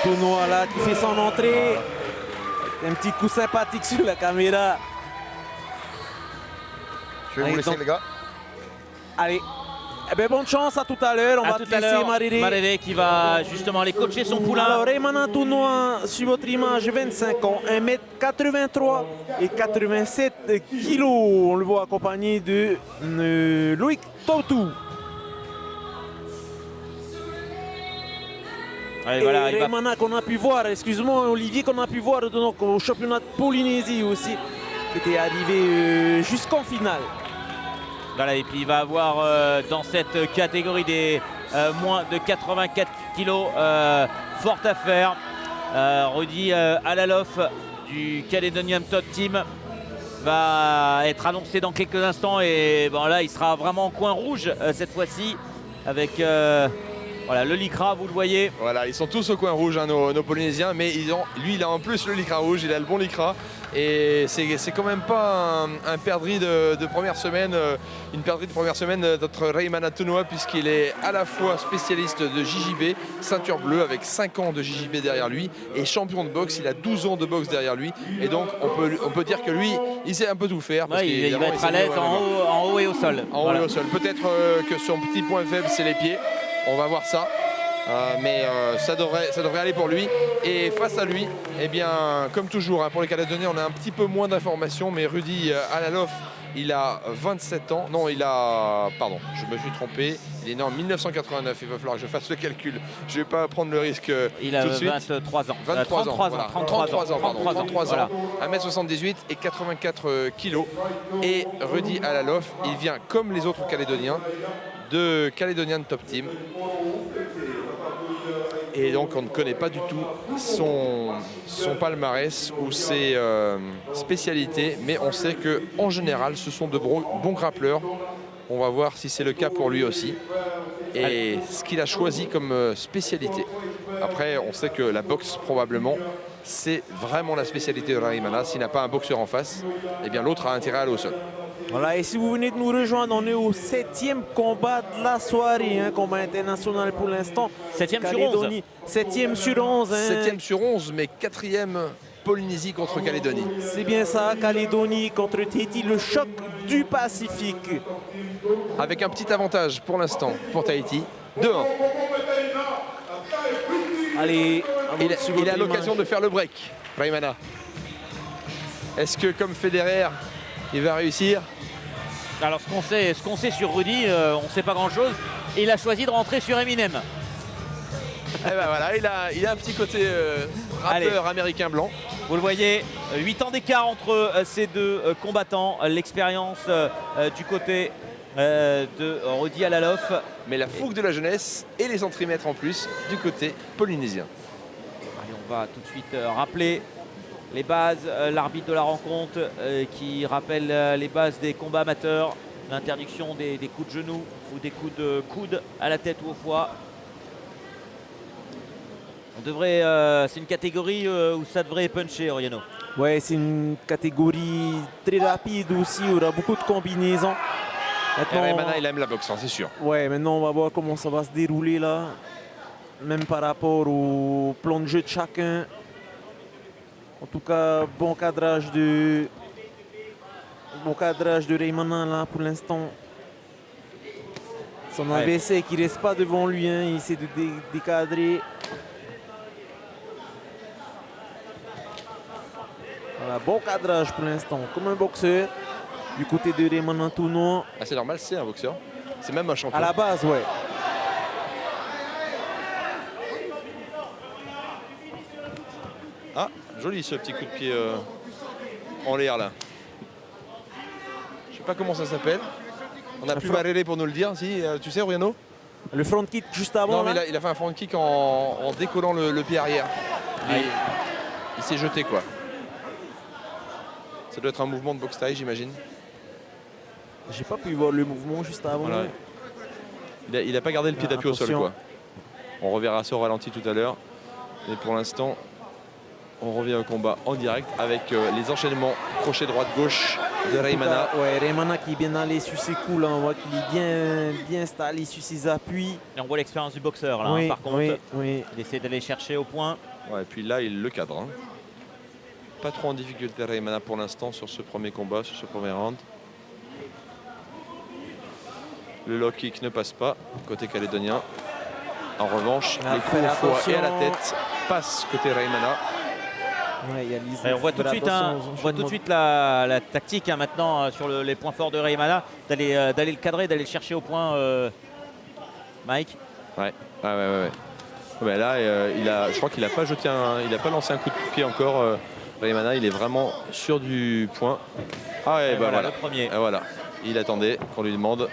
Tournois là qui fait son entrée. Un petit coup sympathique sur la caméra. Je vais vous laisser les gars. Allez. Eh ben, bonne chance, à tout à l'heure. On va te laisser Marere qui va justement aller coacher son poulain. Alors, Raymana Tournois, sur votre image, 25 ans, 1m83 et 87 kg. On le voit accompagné de Loïc Tautou. Allez, et voilà, Raymana qu'on a pu voir, excuse-moi Olivier, qu'on a pu voir donc, au championnat de Polynésie aussi, qui était arrivé jusqu'en finale. Voilà, et puis il va avoir dans cette catégorie des moins de 84 kilos forte affaire. Rudy Alalof du Caledonian Top Team va être annoncé dans quelques instants et bon, là il sera vraiment en coin rouge cette fois-ci avec voilà, le lycra, vous le voyez. Voilà, ils sont tous au coin rouge, hein, nos Polynésiens, mais lui, il a en plus le lycra rouge, il a le bon lycra. Et c'est quand même pas un perdrix de première semaine, une perdrix de première semaine notre Raymana Tournois, puisqu'il est à la fois spécialiste de JJB, ceinture bleue avec 5 ans de JJB derrière lui, et champion de boxe, il a 12 ans de boxe derrière lui. Et donc on peut dire que lui, il sait un peu tout faire. Parce il va être à l'aise en haut et au sol. En haut et au sol. Peut-être que son petit point faible, c'est les pieds. On va voir ça. Mais ça devrait aller pour lui. Et face à lui, eh bien, comme toujours, hein, pour les Calédoniens, on a un petit peu moins d'informations. Mais Rudy Alalof, il a 27 ans. Non, pardon, je me suis trompé. Il est né en 1989. Il va falloir que je fasse le calcul. Je ne vais pas prendre le risque il a tout de suite. 23 ans. 33 ans. 1m78 et 84 kilos. Et Rudy Alalof, il vient comme les autres Calédoniens de Caledonian Top Team. Et donc on ne connaît pas du tout son palmarès ou ses spécialités, mais on sait qu'en général ce sont de bons grappleurs. On va voir si c'est le cas pour lui aussi. Et ce qu'il a choisi comme spécialité. Après on sait que la boxe probablement c'est vraiment la spécialité de Raymana. S'il n'a pas un boxeur en face, eh bien l'autre a intérêt à aller au sol. Voilà, et si vous venez de nous rejoindre, on est au 7e combat de la soirée, hein, combat international pour l'instant. 7e sur 11. 7e sur 11. Hein. 7e sur 11, mais 4e Polynésie contre Calédonie. C'est bien ça, Calédonie contre Tahiti, le choc du Pacifique. Avec un petit avantage pour l'instant pour Tahiti, 2-1. Allez, il a l'occasion de faire le break, Raymana. Est-ce que comme Federer, il va réussir? Alors ce qu'on sait sur Rudy, on ne sait pas grand-chose. Il a choisi de rentrer sur Eminem. Et ben voilà, il a un petit côté rappeur américain blanc. Vous le voyez, 8 ans d'écart entre ces deux combattants. L'expérience du côté de Rudy Alalof. Mais la fougue de la jeunesse et les centimètres en plus du côté polynésien. Allez, on va tout de suite rappeler les bases, l'arbitre de la rencontre qui rappelle les bases des combats amateurs, l'interdiction des coups de genoux ou des coups de coude à la tête ou au foie. C'est une catégorie où ça devrait puncher, Oriano. Ouais, c'est une catégorie très rapide aussi, où il y aura beaucoup de combinaisons. Raymana, il aime la boxe, c'est sûr. Ouais, maintenant on va voir comment ça va se dérouler là. Même par rapport au plan de jeu de chacun. En tout cas, bon cadrage de Raymana là pour l'instant. Son adversaire qui ne reste pas devant lui, hein, il essaie de décadrer. Voilà, bon cadrage pour l'instant, comme un boxeur du côté de Raymana Tournois. Ah, c'est normal, c'est un boxeur. C'est même un champion. À la base, ouais. Ah, joli ce petit coup de pied en l'air là. Je sais pas comment ça s'appelle. On a plus Marere pour nous le dire, si tu sais, Oriano. Le front kick juste avant. Non, mais il a fait un front kick en décollant le pied arrière. Il s'est jeté quoi. Ça doit être un mouvement de boxe taille, j'imagine. J'ai pas pu voir le mouvement juste avant. Voilà. Il n'a pas gardé le pied d'appui au sol quoi. On reverra ça au ralenti tout à l'heure. Mais pour l'instant, on revient au combat en direct avec les enchaînements crochet droite-gauche de Raymana. Ouais, Raymana qui est bien allé sur ses coups là, on voit qu'il est bien installé sur ses appuis. Et on voit l'expérience du boxeur là, oui, par contre. oui. Il essaie d'aller chercher au point. Ouais, et puis là, il le cadre. Hein. Pas trop en difficulté Raimana pour l'instant sur ce premier combat, sur ce premier round. Le low kick ne passe pas côté calédonien. En revanche, les coups au foie et à la tête passent côté Raimana. Ouais, on voit tout de suite, la tactique hein, maintenant sur les points forts de Raimana, d'aller le cadrer, d'aller le chercher au point. Mike. Ouais. Là, je crois qu'il n'a pas lancé un coup de pied encore. Raimana, il est vraiment sûr du point. Ah ouais, voilà. Le premier. Et voilà, il attendait qu'on lui demande.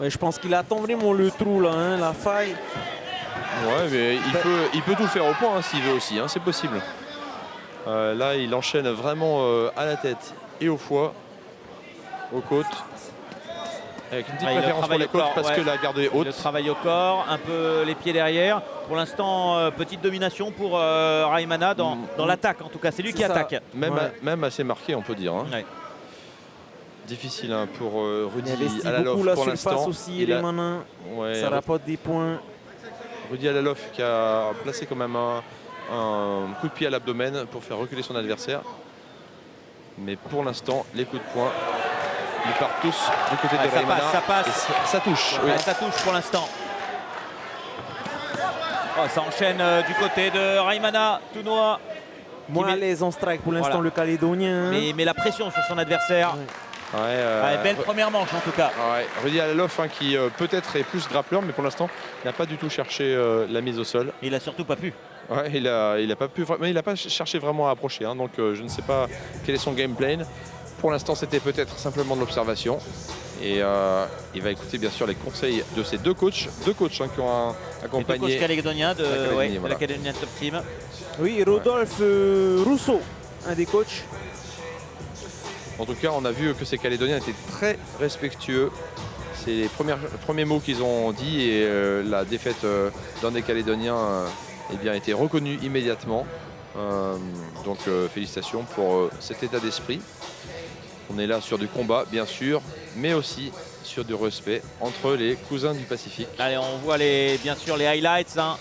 Ouais, je pense qu'il attend vraiment le trou là, hein, la faille. Ouais, mais il peut tout faire au point hein, s'il veut aussi, hein, c'est possible. Là, il enchaîne vraiment à la tête et au foie, aux côtes. Avec une petite préférence pour les côtes parce que la garde est haute. Le travail au corps, un peu les pieds derrière. Pour l'instant, petite domination pour Raimana dans l'attaque. En tout cas, c'est lui qui attaque. Même assez marqué, on peut dire. Hein. Ouais. Difficile hein, pour Rudy Alalof pour l'instant. Aussi, Raimana, ça rapporte des points. Rudy Alalof qui a placé quand même un coup de pied à l'abdomen pour faire reculer son adversaire. Mais pour l'instant, les coups de poing, ils partent tous du côté de Raimana. Ça passe. Ça touche. Ouais, oui. Ça touche pour l'instant. Ça enchaîne du côté de Raimana, tout noir. Moins à l'aise en strike pour l'instant, le Calédonien. Mais la pression sur son adversaire. Belle première manche en tout cas. Rudy Alalof hein, qui peut-être est plus grappleur, mais pour l'instant, il n'a pas du tout cherché la mise au sol. Il n'a surtout pas pu. Ouais, il a pas pu, mais il n'a pas cherché vraiment à approcher. Hein, donc je ne sais pas quel est son game plan. Pour l'instant, c'était peut-être simplement de l'observation. Et il va écouter bien sûr les conseils de ces deux coachs hein, qui ont accompagné. Les deux coachs calédoniens de l'Académie Top Team. Oui, Rodolphe Rousseau, un des coachs. En tout cas, on a vu que ces Calédoniens étaient très respectueux. C'est les premiers mots qu'ils ont dit et la défaite d'un des Calédoniens a été reconnue immédiatement. Donc félicitations pour cet état d'esprit. On est là sur du combat, bien sûr, mais aussi sur du respect entre les cousins du Pacifique. Allez, on voit bien sûr les highlights hein,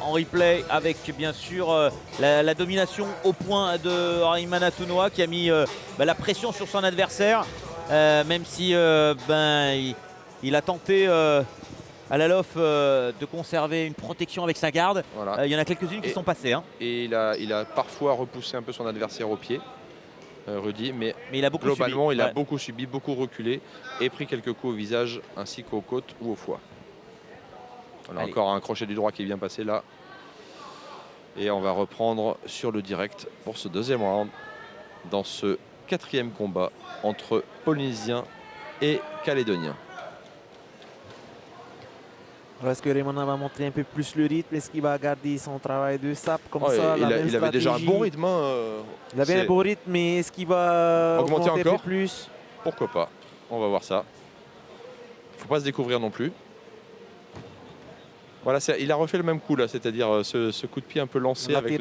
en replay avec bien sûr la domination au point de Raimana Tounoua qui a mis la pression sur son adversaire, même si il a tenté Alalof de conserver une protection avec sa garde. Voilà. Il y en a quelques-unes qui sont passées. Hein. Et il a parfois repoussé un peu son adversaire au pied. Rudy, mais il a beaucoup globalement subi. Il a beaucoup subi, beaucoup reculé et pris quelques coups au visage ainsi qu'aux côtes ou au foie. Voilà, encore un crochet du droit qui est bien passé là. Et on va reprendre sur le direct pour ce deuxième round dans ce quatrième combat entre Polynésiens et Calédoniens. Est-ce que Raimana va montrer un peu plus le rythme? Est-ce qu'il va garder son travail de sape comme ça? Il avait déjà un bon rythme. Il avait un bon rythme, mais est-ce qu'il va augmenter encore un peu plus? Pourquoi pas? On va voir ça. Il ne faut pas se découvrir non plus. Voilà, il a refait le même coup là, c'est-à-dire ce coup de pied un peu lancé avec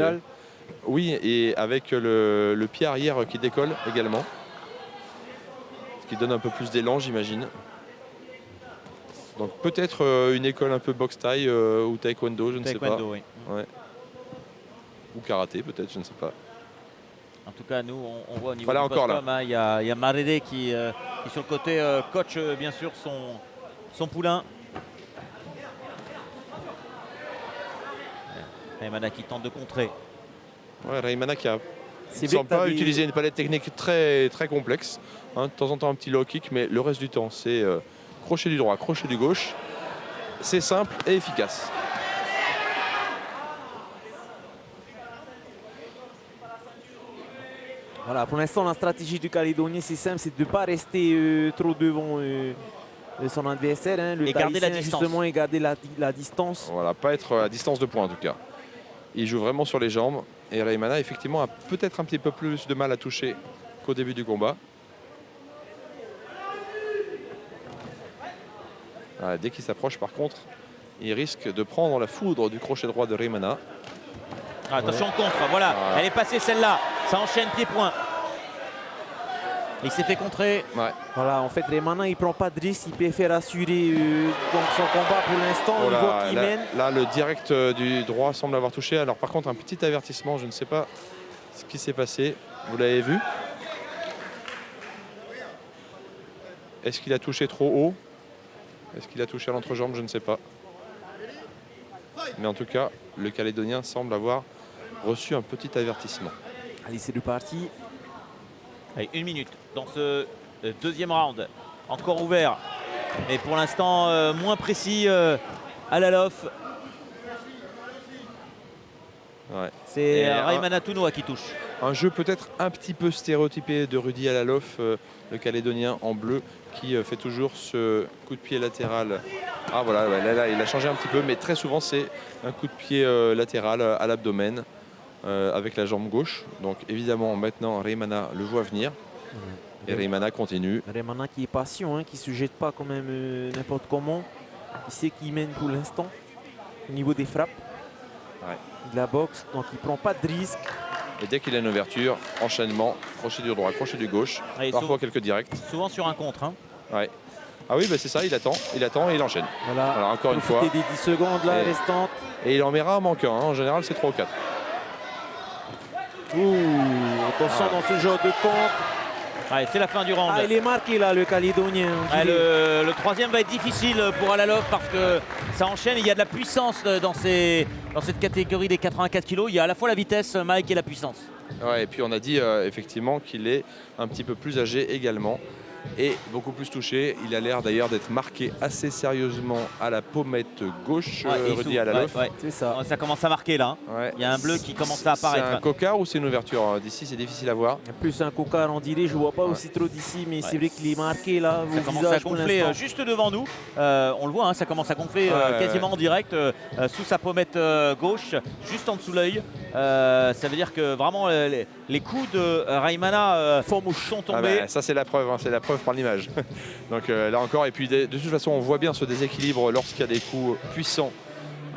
oui, et avec le pied arrière qui décolle également. Ce qui donne un peu plus d'élan, j'imagine. Donc peut-être une école un peu boxe thaï ou taekwondo, je ne sais pas. Oui. Ouais. Ou karaté peut-être, je ne sais pas. En tout cas, nous, on voit au niveau voilà du encore post-com, hein, il y a Marede qui sur le côté coach bien sûr son poulain. Raimana qui tente de contrer. Ouais, Raimana qui ne semble pas utiliser une palette technique très, très complexe. Hein, de temps en temps un petit low kick, mais le reste du temps c'est crochet du droit, crochet du gauche. C'est simple et efficace. Voilà, pour l'instant, la stratégie du Calédonien, c'est simple, c'est de ne pas rester trop devant son adversaire. Hein, et garder la distance. Justement, et garder la distance. Voilà, pas être à distance de poing en tout cas. Il joue vraiment sur les jambes. Et Raimana, effectivement, a peut-être un petit peu plus de mal à toucher qu'au début du combat. Voilà, dès qu'il s'approche, par contre, il risque de prendre la foudre du crochet droit de Raimana. Attention, contre, voilà. Elle est passée celle-là. Ça enchaîne pied-point. Il s'est fait contrer. Ouais. Voilà, en fait, Raymana, il prend pas de risque, il préfère assurer donc son combat pour l'instant. Oh Il là, voit qu'il là, mène. là, le direct du droit semble avoir touché. Alors par contre, un petit avertissement, je ne sais pas ce qui s'est passé. Vous l'avez vu? Est-ce qu'il a touché trop haut? Est-ce qu'il a touché à l'entrejambe? Je ne sais pas. Mais en tout cas, le Calédonien semble avoir reçu un petit avertissement. Allez, c'est reparti. Allez, 1 minute dans ce deuxième round. Encore ouvert. Mais pour l'instant, moins précis Alalov. Ouais. C'est Et Raymana Tounoua qui touche. Un jeu peut-être un petit peu stéréotypé de Rudy Alalov, le Calédonien en bleu, qui fait toujours ce coup de pied latéral. Ah voilà, ouais, là, il a changé un petit peu, mais très souvent c'est un coup de pied latéral à l'abdomen avec la jambe gauche. Donc évidemment maintenant Raymana le voit venir. Et Raymana continue. Raymana qui est patient, hein, qui ne se jette pas quand même n'importe comment. Il sait qu'il mène pour l'instant au niveau des frappes. Ouais. De la boxe, donc il prend pas de risque. Et dès qu'il a une ouverture, enchaînement, crochet du droit, crochet du gauche, Allez, parfois quelques directs. Souvent sur un contre. Hein. Ouais. Ah oui, bah c'est ça, il attend et il enchaîne. Voilà, Alors encore une fois. profiter des 10 secondes là Et- restantes. Et il en met rarement qu'un, hein. En général c'est 3 ou 4. Ouh, attention dans ce genre de contre. Allez, c'est la fin du round. Ah, il est marqué là, le Calédonien. Ah, le troisième va être difficile pour Alalov parce que ça enchaîne. Il y a de la puissance dans cette catégorie des 84 kg. Il y a à la fois la vitesse, Mike, et la puissance. Ouais, et puis on a dit effectivement qu'il est un petit peu plus âgé également et beaucoup plus touché. Il a l'air d'ailleurs d'être marqué assez sérieusement à la pommette gauche, Ouais, et Rudy sous. Alalov. Ouais, ouais. C'est ça. Ça commence à marquer là. Hein. Ouais. Il y a un bleu qui commence à C'est un apparaître. cocard ou c'est une ouverture? D'ici c'est difficile à voir. En plus, un cocard en dirait, je vois pas Ouais. aussi trop d'ici, mais Ouais. c'est vrai qu'il est marqué là. Ça au commence à visage pour gonfler l'instant. juste devant nous. On le voit, hein, ça commence à gonfler Ouais, quasiment en direct sous sa pommette gauche, juste en dessous de l'œil. Ça veut dire que vraiment les coups de Raymana sont Ah tombés. bah, ça c'est la preuve, hein, c'est la preuve par l'image. Donc là encore, et puis de toute façon on voit bien ce déséquilibre lorsqu'il y a des coups puissants.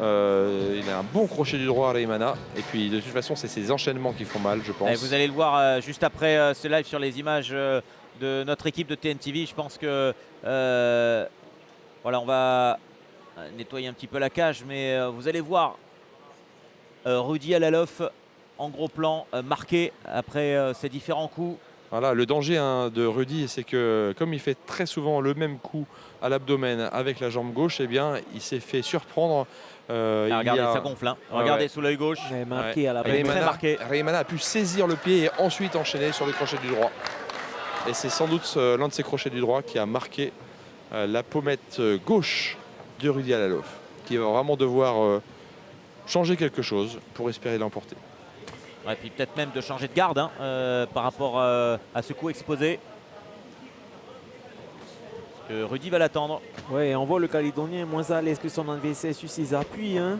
Il a un bon crochet du droit à Raymana. Et puis de toute façon c'est ses enchaînements qui font mal, je pense. Et vous allez le voir juste après ce live sur les images de notre équipe de TNTV. Je pense que voilà, on va nettoyer un petit peu la cage, mais vous allez voir Rudy Alalov en gros plan marqué après ces différents coups. Voilà, le danger hein, de Rudy, c'est que comme il fait très souvent le même coup à l'abdomen avec la jambe gauche, eh bien, il s'est fait surprendre. Ah, regardez, ça gonfle. Hein. Regardez ouais. sous l'œil gauche. Il est marqué à la Il est pommette. très marqué. Raymana a pu saisir le pied et ensuite enchaîner sur le crochet du droit. Et c'est sans doute l'un de ces crochets du droit qui a marqué la pommette gauche de Rudy Alalov, qui va vraiment devoir changer quelque chose pour espérer l'emporter. Et puis peut-être même de changer de garde hein, par rapport à ce coup exposé. Parce que Rudy va l'attendre. Ouais, on voit le Calédonien moins à l'aise que son adversaire sur ses appuis. Hein.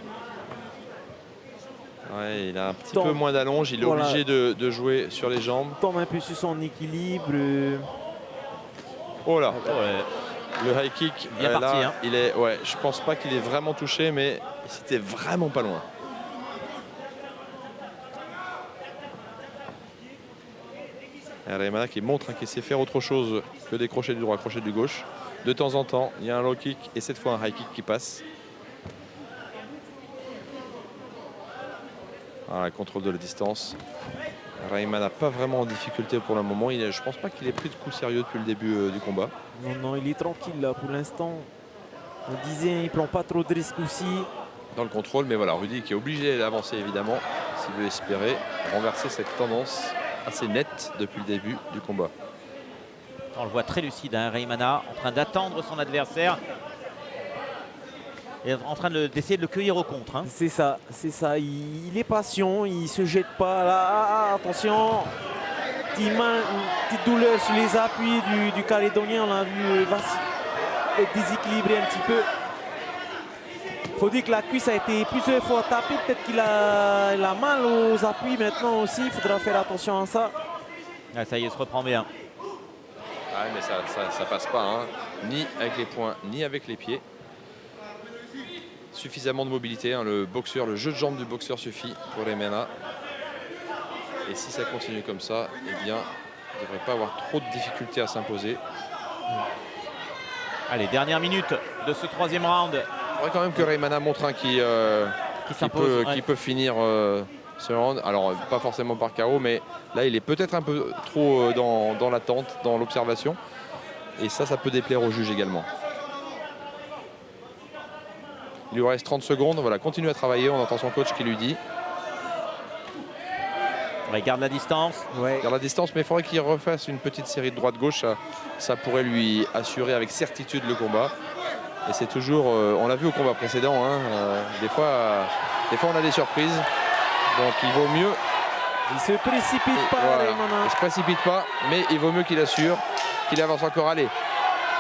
Ouais, il a un petit Donc, peu moins d'allonge, il est voilà. obligé de jouer sur les jambes. Tombe un peu sur son équilibre. Oh là, Ouais. le high kick, Bien parti, là, hein. il est, ouais, je pense pas qu'il ait vraiment touché, mais c'était vraiment pas loin. Et Raymana qui montre hein, qu'il sait faire autre chose que des crochets du droit, crochet du gauche. De temps en temps, il y a un low kick et cette fois un high kick qui passe. Voilà, contrôle de la distance. Raymana pas vraiment en difficulté pour le moment. Je pense pas qu'il ait pris de coups sérieux depuis le début du combat. Non, non, il est tranquille là pour l'instant. On disait, il prend pas trop de risques aussi. Dans le contrôle, mais voilà, Rudy qui est obligé d'avancer évidemment s'il veut espérer renverser cette tendance assez nette depuis le début du combat. On le voit très lucide, hein, Raymana, en train d'attendre son adversaire. Et en train d'essayer de le cueillir au contre. Hein. C'est ça, c'est ça. Il est patient, il se jette pas là. Ah, attention, petite douleur sur les appuis du Calédonien. On l'a vu être déséquilibré un petit peu. Faut dire que la cuisse a été plusieurs fois tapée. Peut-être qu'il a mal aux appuis maintenant aussi. Il faudra faire attention à ça. Ah, ça y est, il se reprend bien. Ah, mais ça passe pas, hein. Ni avec les poings, ni avec les pieds. Suffisamment de mobilité, hein. Le boxeur, le jeu de jambes du boxeur suffit pour Raymana. Et si ça continue comme ça, eh bien, ne devrait pas avoir trop de difficultés à s'imposer. Allez, dernière minute de ce troisième round. Il faudrait quand même que Raymana montre qui s'impose, peut finir ce round. Alors, pas forcément par KO, mais là, il est peut-être un peu trop dans l'attente, dans l'observation. Et ça peut déplaire au juge également. Il lui reste 30 secondes. Voilà, continue à travailler. On entend son coach qui lui dit. Il garde la distance. Ouais. Il garde la distance, mais il faudrait qu'il refasse une petite série de droite-gauche. Ça pourrait lui assurer avec certitude le combat. Et c'est toujours, on l'a vu au combat précédent, hein, des fois on a des surprises. Donc il vaut mieux. Il se précipite pas, Voilà, Raymana. il ne se précipite pas, mais il vaut mieux qu'il assure, qu'il avance encore. Allez,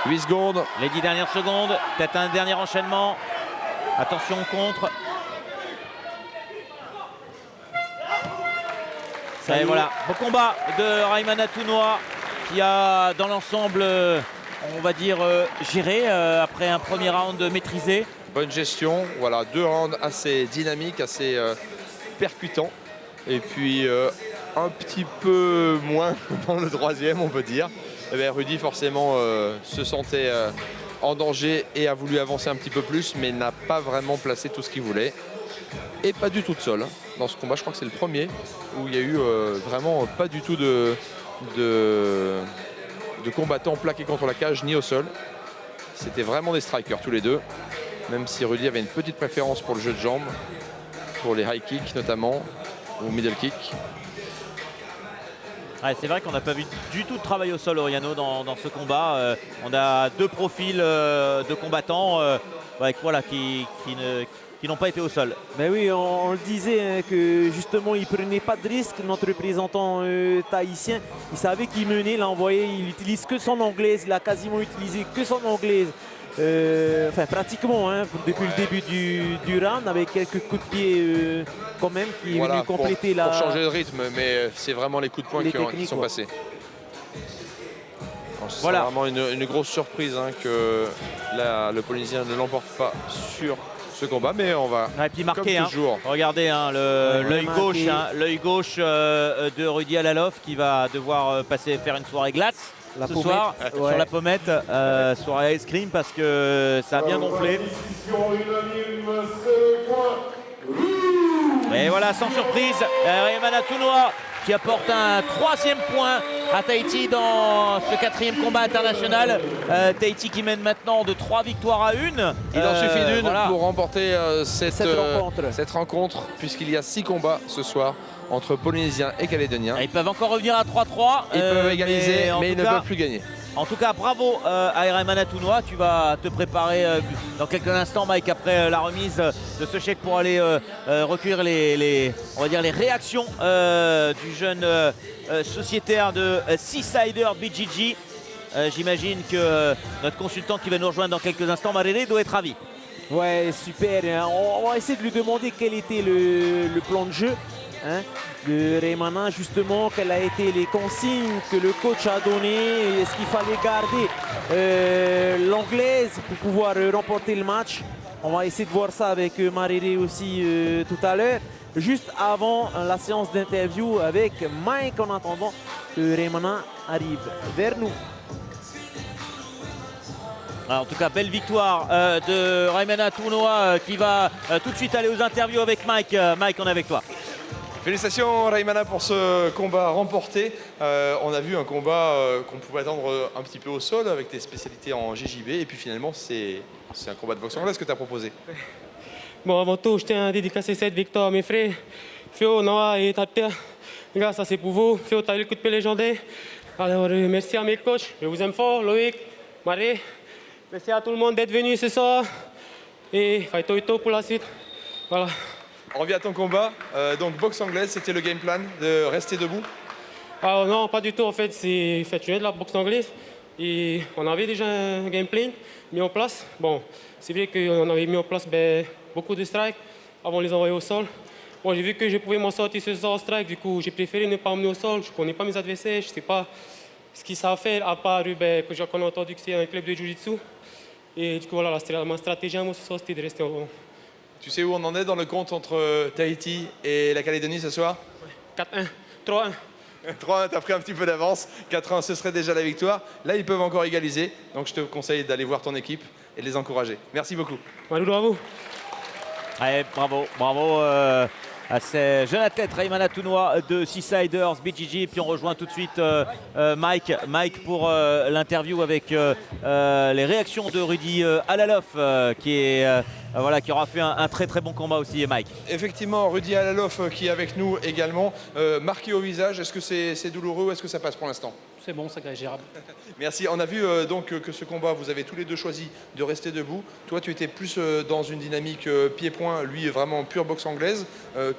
8 secondes. Les 10 dernières secondes. Peut-être un dernier enchaînement. Attention contre. Ça y Et est. voilà, beau combat de Raymana Tounoua qui a dans l'ensemble, on va dire, géré après un premier round maîtrisé. Bonne gestion, voilà, 2 rounds assez dynamiques, assez percutants. Et puis un petit peu moins dans le troisième, on peut dire. Eh bien, Rudy forcément se sentait en danger et a voulu avancer un petit peu plus, mais n'a pas vraiment placé tout ce qu'il voulait. Et pas du tout de sol. Dans ce combat, je crois que c'est le premier où il y a eu vraiment pas du tout de combattants plaqués contre la cage ni au sol. C'était vraiment des strikers tous les deux. Même si Rudy avait une petite préférence pour le jeu de jambes, pour les high kicks notamment, ou middle kick. Ouais, c'est vrai qu'on n'a pas vu du tout de travail au sol, Oriano, dans ce combat. On a 2 profils de combattants qui n'ont pas été au sol. Mais oui, on le disait hein, que justement il prenait pas de risque. Notre représentant tahitien, il savait qu'il menait, il envoyé, il utilise que son anglaise, il a quasiment utilisé que son anglaise. Enfin pratiquement hein, depuis le début du round, avec quelques coups de pied quand même qui est venu compléter pour changer de rythme, mais c'est vraiment les coups de poing qui sont passés. C'est vraiment une grosse surprise hein, que le Polynésien ne l'emporte pas sur ce combat, mais on va et puis marqué, comme toujours. Regardez l'œil gauche, de Rudy Alalov qui va devoir faire une soirée glace ce soir sur la pommette, soirée ice cream parce que ça a bien gonflé. Et voilà, sans surprise, Raymana Tounoua qui apporte un 3e point à Tahiti dans ce 4e combat international. Tahiti qui mène maintenant de 3 victoires à 1. Il en suffit d'une pour remporter cette rencontre, puisqu'il y a 6 combats ce soir entre Polynésiens et Calédoniens. Ils peuvent encore revenir à 3-3. Ils peuvent égaliser, mais ils ne peuvent plus gagner. En tout cas, bravo à Raymana Tounoua. Tu vas te préparer dans quelques instants, Mike, après la remise de ce chèque pour aller recueillir les réactions du jeune sociétaire de Seasider BJJ. J'imagine que notre consultant qui va nous rejoindre dans quelques instants, Marere, doit être ravi. Ouais, super. On va essayer de lui demander quel était le plan de jeu hein, de Raymana, justement, quelles ont été les consignes que le coach a données. Est-ce qu'il fallait garder l'anglaise pour pouvoir remporter le match? On va essayer de voir ça avec Marere aussi tout à l'heure. Juste avant la séance d'interview avec Mike, en attendant que Raymana arrive vers nous. Alors, en tout cas, belle victoire de Raymana Tounoua qui va tout de suite aller aux interviews avec Mike. Mike, on est avec toi. Félicitations Raymana pour ce combat remporté. On a vu un combat qu'on pouvait attendre un petit peu au sol avec tes spécialités en GJB. Et puis finalement, c'est un combat de boxe anglaise que tu as proposé. Bon, avant tout, je tiens à dédicacer cette victoire à mes frères, Féo, Noah et Tatia. Grâce à c'est pour vous. Féo, tu as eu le coup de pied légendaire. Alors, merci à mes coachs. Je vous aime fort, Loïc, Marie. Merci à tout le monde d'être venu ce soir. Et Faito Ito pour la suite. Voilà. On revient à ton combat. Donc, boxe anglaise, c'était le game plan de rester debout? Alors, non, pas du tout. En fait, je viens de la boxe anglaise. Et on avait déjà un game plan mis en place. Bon, c'est vrai qu'on avait mis en place beaucoup de strikes avant de les envoyer au sol. Bon, j'ai vu que je pouvais m'en sortir ce soir au strike. Du coup, j'ai préféré ne pas emmener au sol. Je ne connais pas mes adversaires. Je ne sais pas ce qu'ils savent faire, à part que j'ai entendu que c'est un club de jiu-jitsu. Et du coup, voilà, ma stratégie à moi ce soir, c'était de rester en haut. Tu sais où on en est dans le compte entre Tahiti et la Calédonie ce soir? 4-1, 3-1. 3-1, tu as pris un petit peu d'avance. 4-1, ce serait déjà la victoire. Là, ils peuvent encore égaliser. Donc, je te conseille d'aller voir ton équipe et de les encourager. Merci beaucoup. Malou, à vous. Allez, bravo, bravo à ces jeunes athlètes, Raymana Tounois de Seasiders, BGG. Puis on rejoint tout de suite Mike pour l'interview avec les réactions de Rudy Alaloff qui aura fait un très très bon combat aussi, Mike. Effectivement, Rudy Alaloff qui est avec nous également, marqué au visage. Est-ce que c'est douloureux ou est-ce que ça passe pour l'instant? C'est bon, c'est gérable. Merci. On a vu donc que ce combat, vous avez tous les deux choisi de rester debout. Toi, tu étais plus dans une dynamique pied-point, lui vraiment pure boxe anglaise.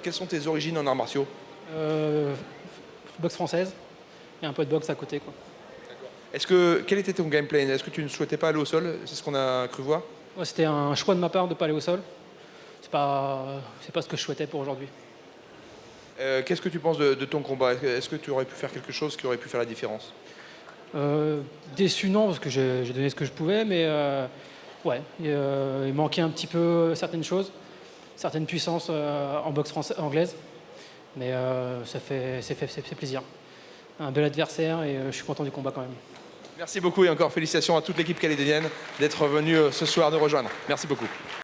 Quelles sont tes origines en arts martiaux? Boxe française et un peu de boxe à côté, quoi. Quel était ton game plan? Est-ce que tu ne souhaitais pas aller au sol? C'est ce qu'on a cru voir. Ouais, c'était un choix de ma part de ne pas aller au sol. C'est pas ce que je souhaitais pour aujourd'hui. Qu'est-ce que tu penses de ton combat? Est-ce que tu aurais pu faire quelque chose qui aurait pu faire la différence? Déçu, non, parce que j'ai donné ce que je pouvais, mais ouais, il manquait un petit peu certaines choses, certaines puissances en boxe anglaise, mais c'est plaisir. Un bel adversaire et je suis content du combat quand même. Merci beaucoup et encore félicitations à toute l'équipe calédonienne d'être venue ce soir nous rejoindre. Merci beaucoup.